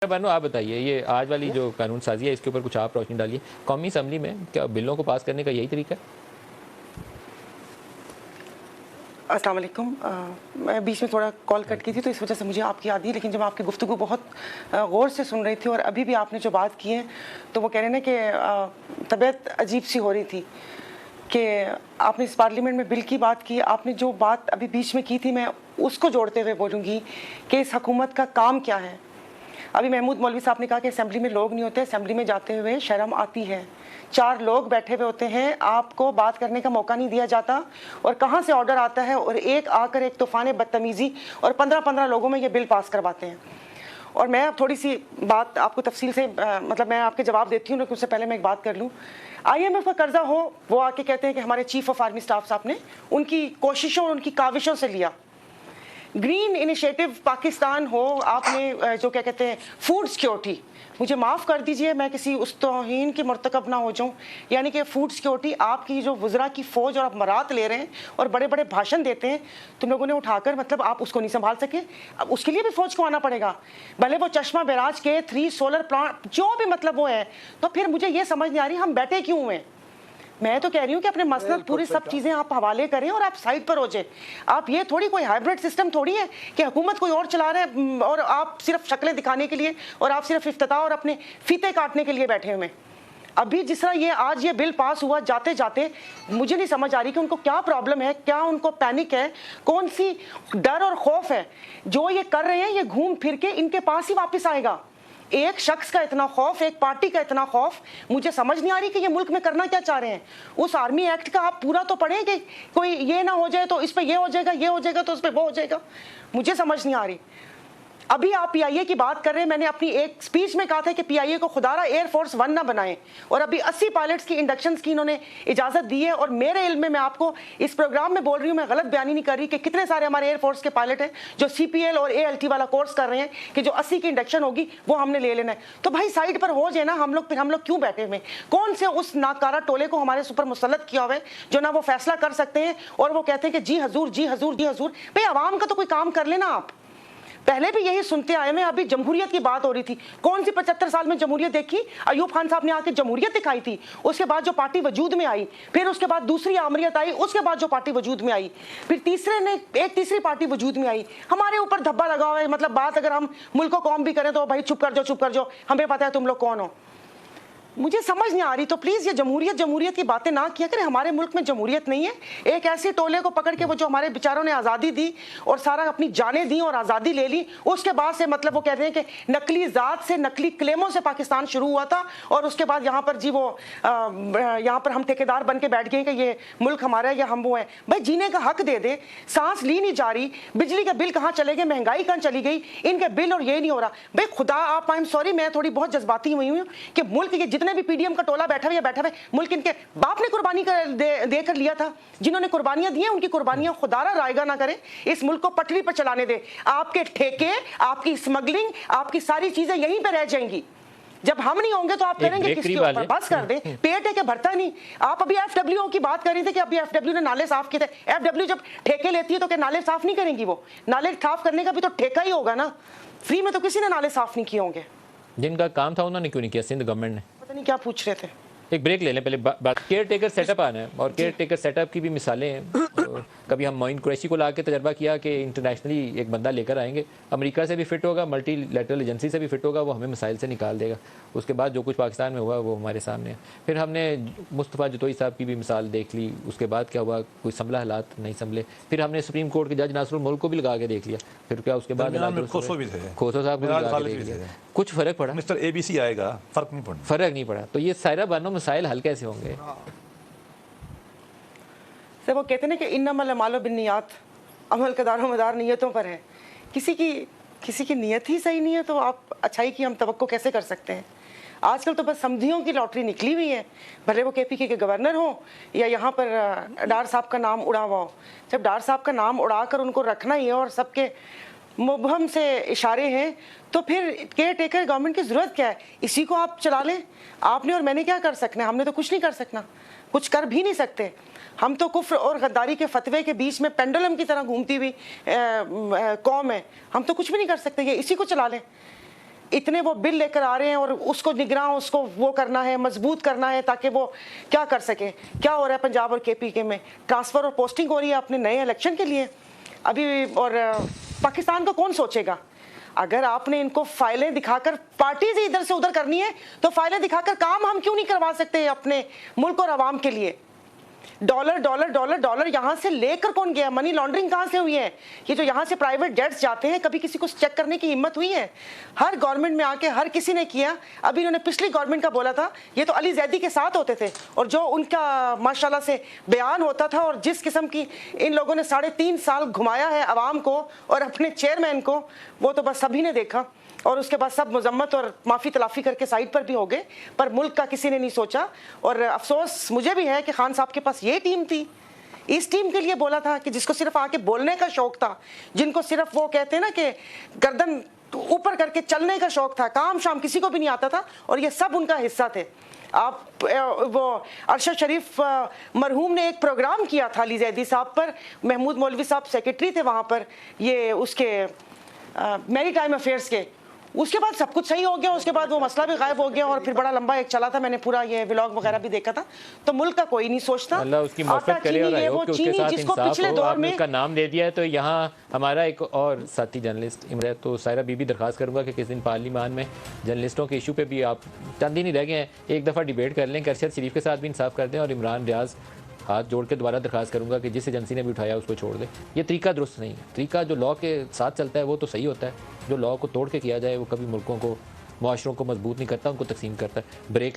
बानो आप बताइए, ये आज वाली जो कानून साजी है इसके ऊपर कुछ आप रोशनी डालिए। कौमी असम्बली में क्या बिलों को पास करने का यही तरीका है? अस्सलाम वालेकुम। मैं बीच में थोड़ा कॉल कट की थी तो इस वजह से मुझे आपकी याद नहीं, लेकिन जब आपकी गुफ्तगू बहुत गौर से सुन रही थी और अभी भी आपने जो बात की है तो वो कह रहे हैं कि तबीयत अजीब सी हो रही थी कि आपने इस पार्लियामेंट में बिल की बात की। आपने जो बात अभी बीच में की थी मैं उसको जोड़ते हुए बोलूँगी कि इस हुकूमत का काम क्या है। अभी महमूद मौलवी साहब ने कहा कि असेंबली में लोग नहीं होते, असेंबली में जाते हुए शर्म आती है। 4 लोग बैठे हुए होते हैं, आपको बात करने का मौका नहीं दिया जाता और कहाँ से ऑर्डर आता है और एक आकर एक तूफान बदतमीज़ी और 15-15 लोगों में ये बिल पास करवाते हैं। और मैं अब थोड़ी सी बात आपको तफसील से मतलब मैं आपके जवाब देती हूँ, लेकिन उससे पहले मैं एक बात कर लूँ। IMF का कर्जा हो, वो आके कहते हैं कि हमारे चीफ ऑफ आर्मी स्टाफ साहब ने उनकी कोशिशों और उनकी काविशों से लिया। ग्रीन इनिशिएटिव पाकिस्तान हो, आपने जो क्या कहते हैं फूड सिक्योरिटी, मुझे माफ़ कर दीजिए मैं किसी उस तौहीन की मर्तकब ना हो जाऊँ, यानी कि फूड सिक्योरिटी आपकी जो वज़रा की फ़ौज और आप मरात ले रहे हैं और बड़े बड़े भाषण देते हैं, तुम लोगों ने उठाकर मतलब आप उसको नहीं संभाल सके। अब उसके लिए भी फ़ौज को आना पड़ेगा, भले वो चश्मा बैराज के 3 सोलर प्लांट जो भी मतलब वो है। तो फिर मुझे ये समझ नहीं आ रही हम बैठे क्यों हुए। मैं तो कह रही हूँ कि अपने मसनद पूरी सब चीज़ें आप हवाले करें और आप साइड पर हो जाए। आप ये थोड़ी कोई हाइब्रिड सिस्टम थोड़ी है कि हुकूमत कोई और चला रहा है और आप सिर्फ शक्लें दिखाने के लिए और आप सिर्फ इफ्तिताह और अपने फीते काटने के लिए बैठे हुए। अभी जिस तरह ये आज ये बिल पास हुआ, जाते जाते मुझे नहीं समझ आ रही कि उनको क्या प्रॉब्लम है, क्या उनको पैनिक है, कौन सी डर और खौफ है। जो ये कर रहे हैं ये घूम फिर के इनके पास ही वापस आएगा। एक शख्स का इतना खौफ, एक पार्टी का इतना खौफ, मुझे समझ नहीं आ रही कि ये मुल्क में करना क्या चाह रहे हैं। उस आर्मी एक्ट का आप पूरा तो पढ़ेंगे, कोई ये ना हो जाए तो इस पे ये हो जाएगा, ये हो जाएगा तो उस पे वो हो जाएगा, मुझे समझ नहीं आ रही। अभी आप PIA की बात कर रहे हैं, मैंने अपनी एक स्पीच में कहा था कि PIA को खुदारा एयरफोर्स 1 ना बनाएं और अभी 80 पायलट्स की इंडक्शन की इन्होंने इजाज़त दी है। और मेरे इल्म में मैं आपको इस प्रोग्राम में बोल रही हूँ, मैं गलत बयानी नहीं कर रही, कि कितने सारे हमारे एयरफोर्स के पायलट हैं जो CPL और ALT वाला कोर्स कर रहे हैं कि जो 80 की इंडक्शन होगी वो हमने ले लेना है। तो भाई साइड पर हो जाए ना हम लोग, फिर हम लोग क्यों बैठे हुए? कौन से उस नाकारा टोले को हमारे ऊपर मुसल्लत किया हुआ है जो ना वो फैसला कर सकते हैं और वो कहते हैं कि जी हजूर, जी हजूर, जी हजूर। भाई आवाम का तो कोई काम कर लेना आप। पहले भी यही सुनते आए हैं। अभी जमहूरियत की बात हो रही थी, कौन सी 75 साल में जमहूरियत देखी? अयूब खान साहब ने आके जमहूरियत दिखाई थी, उसके बाद जो पार्टी वजूद में आई, फिर उसके बाद दूसरी आमरीत आई, उसके बाद जो पार्टी वजूद में आई, फिर तीसरी पार्टी वजूद में आई। हमारे ऊपर धब्बा लगा हुआ है। मतलब बात अगर हम मुल्क को कौम भी करें तो भाई चुप कर जाओ, चुप कर जाओ, हमें पता है तुम लोग कौन हो। मुझे समझ नहीं आ रही। तो प्लीज़ ये जमहूरियत की बातें ना किया करें। हमारे मुल्क में जमहूरियत नहीं है। एक ऐसे टोले को पकड़ के वो जो हमारे बेचारों ने आज़ादी दी और सारा अपनी जानें दी और आज़ादी ले ली, उसके बाद से मतलब वो कहते हैं कि नकली ज़ात से, नकली क्लेमों से पाकिस्तान शुरू हुआ था और उसके बाद यहाँ पर जी वो यहाँ पर हम ठेकेदार बन के बैठ गए कि ये मुल्क हमारा है या हम वो है। भाई जीने का हक दे दे। सांस ली नहीं जा रही, बिजली के बिल कहाँ चले गए, महंगाई कहाँ चली गई, इनके बिल और ये नहीं हो रहा। भाई खुदा आप, आई एम सॉरी, मैं थोड़ी बहुत जज्बाती हुई हूँ कि मुल्क के जितने भी PDM का टोला बैठा हुआ मुल्क इनके बाप ने कुर्बानी देकर लिया था। जिन्होंने कुर्बानियां दी हैं उनकी कुर्बानियां खुदारा रायगा ना करे, इस मुल्क को पटरी पर चलाने दे। आपके ठेके, आपकी स्मगलिंग, आपकी सारी चीजें यहीं पे रह जाएंगी। जब हम नहीं होंगे तो आप करेंगे किसके ऊपर? बस कर दें, पेट है कि भरता नहीं। आप अभी FWO की बात कर रहे थे कि अभी FW ने नाले साफ किए थे। FW जब ठेके लेती है तो क्या नाले साफ नहीं करेंगी? वो नाले साफ करने का भी तो ठेका ही होगा ना। फ्री में तो किसी ने नाले साफ नहीं किए होंगे। जिनका काम था उन्होंने क्यों नहीं किया? सिंध गवर्नमेंट ने। पता नहीं क्या पूछ रहे थे। एक ब्रेक ले लें पहले। बात केयर टेकर सेटअप आना है और केयर टेकर सेटअप की भी मिसालें हैं। कभी हम मोइन कुरैशी को ला के तजर्बा किया कि इंटरनेशनली एक बंदा लेकर आएंगे, अमेरिका से भी फिट होगा, मल्टीलैटरल एजेंसी से भी फिट होगा, वो हमें मसाइल से निकाल देगा। उसके बाद जो कुछ पाकिस्तान में हुआ वो हमारे सामने है। फिर हमने मुस्तफ़ा जतोई साहब की भी मिसाल देख ली, उसके बाद क्या हुआ, कोई संभला हालात नहीं संभले। फिर हमने सुप्रीम कोर्ट के जज नासरुल मुल्क को भी लगा के देख लिया। फिर क्या उसके बाद खोसो साहब को भी लगा के देख लिया। कुछ फ़र्क पड़ा? मिस्टर ABC आएगा, फ़र्क नहीं पड़ा। तो ये सारा बानो मसाइल हल कैसे होंगे? से वो कहते हैं ना कि इन्नमल अमालु बिन्नियात, अमल का दारोमदार नियतों पर है। किसी की नियत ही सही नहीं है तो आप अच्छाई की हम तवक्को कैसे कर सकते हैं? आजकल तो बस समझियों की लॉटरी निकली हुई है, भले वो KPK के गवर्नर हो या यहाँ पर डार साहब का नाम उड़ा हुआ हो। जब डार साहब का नाम उड़ाकर उनको रखना ही है और सबके मुबहम से इशारे हैं तो फिर केयर टेकर गवर्नमेंट की ज़रूरत क्या है? इसी को आप चला लें। आपने और मैंने क्या कर सकना है? हमने तो कुछ नहीं कर सकना, कुछ कर भी नहीं सकते। हम तो कुफ्र और गद्दारी के फतवे के बीच में पेंडुलम की तरह घूमती हुई कौम है। हम तो कुछ भी नहीं कर सकते, ये इसी को चला लें। इतने वो बिल लेकर आ रहे हैं और उसको निगरान, उसको वो करना है, मजबूत करना है ताकि वो क्या कर सके। क्या हो रहा है पंजाब और KPK में? ट्रांसफ़र और पोस्टिंग हो रही है अपने नए इलेक्शन के लिए अभी। और पाकिस्तान का कौन सोचेगा? अगर आपने इनको फाइलें दिखाकर पार्टीज इधर से उधर करनी है तो फाइलें दिखाकर काम हम क्यों नहीं करवा सकते अपने मुल्क और आवाम के लिए? डॉलर डॉलर डॉलर डॉलर यहाँ से लेकर कौन गया? मनी लॉन्ड्रिंग कहाँ से हुई है? ये जो यहाँ से प्राइवेट जेट्स जाते हैं, कभी किसी को चेक करने की हिम्मत हुई है? हर गवर्नमेंट में आके हर किसी ने किया। अभी इन्होंने पिछली गवर्नमेंट का बोला था, ये तो अली जैदी के साथ होते थे और जो उनका माशाल्लाह से बयान होता था और जिस किस्म की इन लोगों ने 3.5 साल घुमाया है आवाम को और अपने चेयरमैन को, वो तो बस सभी ने देखा। और उसके बाद सब मजम्मत और माफ़ी तलाफ़ी करके साइड पर भी हो गए, पर मुल्क का किसी ने नहीं सोचा। और अफसोस मुझे भी है कि खान साहब के पास ये टीम थी, इस टीम के लिए बोला था कि जिसको सिर्फ आके बोलने का शौक था, जिनको सिर्फ वो कहते हैं ना कि गर्दन ऊपर करके चलने का शौक था, काम शाम किसी को भी नहीं आता था, और ये सब उनका हिस्सा थे। आप वो अरशद शरीफ मरहूम ने एक प्रोग्राम किया था अली जैदी साहब पर, महमूद मौलवी साहब सेक्रेटरी थे वहाँ पर, ये उसके मैरी टाइम अफेयर्स के। उसके बाद सब कुछ सही हो गया, उसके बाद वो मसला भी गायब हो गया और फिर बड़ा लंबा एक चला था, मैंने पूरा ये व्लॉग वगैरह भी देखा था। तो मुल्क का कोई नहीं सोचता। अल्लाह उसकी मग़फ़िरत करे और आई होप कि उसके साथ इंसाफ हो। आपने उसका नाम ले दिया है तो यहाँ हमारा एक और साथी जर्नलिस्ट इमरान, तो सायरा बीबी दरख्वास्त करूँगा कि किस दिन पार्लियामान में जर्नलिस्टों के इशू पे भी आप चंद दिन ही रह गए हैं, एक दफ़ा डिबेट कर लें कि अरशद शरीफ के साथ भी इंसाफ कर दें, और इमरान रियाज हाथ जोड़ के दोबारा दरख्वास्त करूंगा कि जिस एजेंसी ने भी उठाया उसको छोड़ दे। ये तरीका दुरुस्त नहीं है। तरीका जो लॉ के साथ चलता है वो तो सही होता है, जो लॉ को तोड़ के किया जाए वो कभी मुल्कों को, मुआशरों को मजबूत नहीं करता, उनको तकसीम करता है। ब्रेक ले